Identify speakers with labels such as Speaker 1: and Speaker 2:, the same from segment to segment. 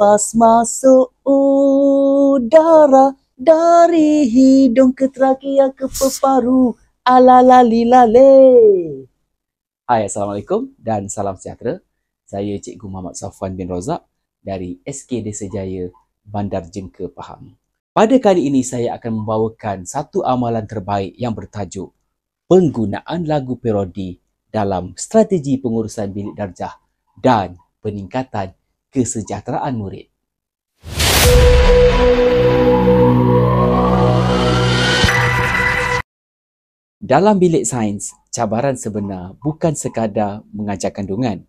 Speaker 1: nafas masuk udara dari hidung ke trakea ke peparu. Alalalilale. Hai, Assalamualaikum dan salam sejahtera. Saya Cikgu Muhammad Safwan bin Rozak dari SK Desa Jaya, Bandar Jengka, Pahang. Pada kali ini saya akan membawakan satu amalan terbaik yang bertajuk penggunaan lagu parodi dalam strategi pengurusan bilik darjah dan peningkatan kesejahteraan murid. Dalam bilik sains, cabaran sebenar bukan sekadar mengajar kandungan,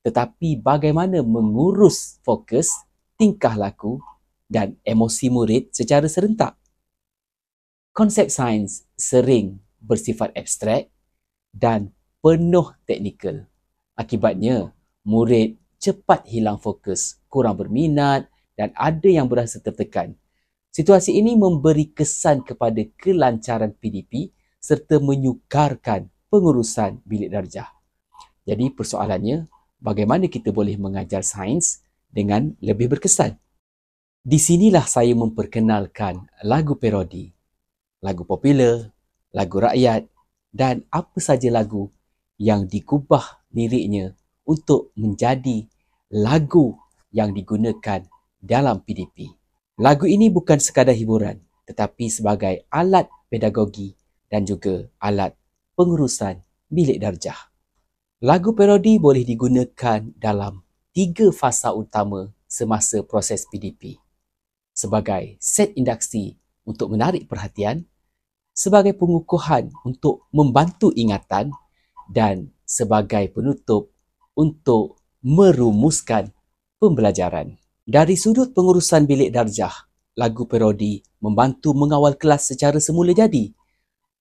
Speaker 1: tetapi bagaimana mengurus fokus, tingkah laku dan emosi murid secara serentak. Konsep sains sering bersifat abstrak dan penuh teknikal. Akibatnya, murid cepat hilang fokus, kurang berminat dan ada yang berasa tertekan. Situasi ini memberi kesan kepada kelancaran PDP serta menyukarkan pengurusan bilik darjah. Jadi persoalannya, bagaimana kita boleh mengajar sains dengan lebih berkesan? Di sinilah saya memperkenalkan lagu parodi, lagu popular, lagu rakyat dan apa saja lagu yang digubah liriknya untuk menjadi lagu yang digunakan dalam PDP. Lagu ini bukan sekadar hiburan tetapi sebagai alat pedagogi dan juga alat pengurusan bilik darjah. Lagu parodi boleh digunakan dalam 3 fasa utama semasa proses PDP. Sebagai set induksi untuk menarik perhatian, sebagai pengukuhan untuk membantu ingatan dan sebagai penutup untuk merumuskan pembelajaran. Dari sudut pengurusan bilik darjah, lagu parodi membantu mengawal kelas secara semula jadi.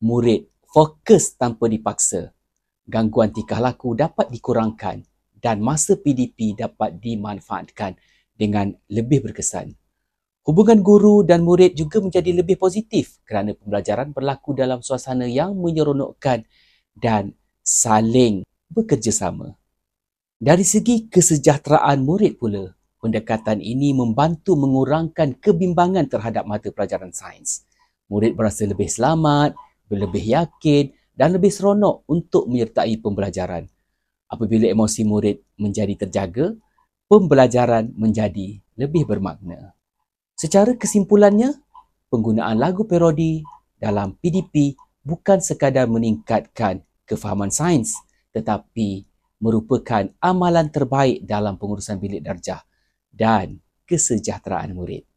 Speaker 1: Murid fokus tanpa dipaksa. Gangguan tingkah laku dapat dikurangkan dan masa PDP dapat dimanfaatkan dengan lebih berkesan. Hubungan guru dan murid juga menjadi lebih positif kerana pembelajaran berlaku dalam suasana yang menyeronokkan dan saling bekerjasama. Dari segi kesejahteraan murid pula, pendekatan ini membantu mengurangkan kebimbangan terhadap mata pelajaran sains. Murid berasa lebih selamat, lebih yakin dan lebih seronok untuk menyertai pembelajaran. Apabila emosi murid menjadi terjaga, pembelajaran menjadi lebih bermakna. Secara kesimpulannya, penggunaan lagu parodi dalam PDP bukan sekadar meningkatkan kefahaman sains tetapi merupakan amalan terbaik dalam pengurusan bilik darjah dan kesejahteraan murid.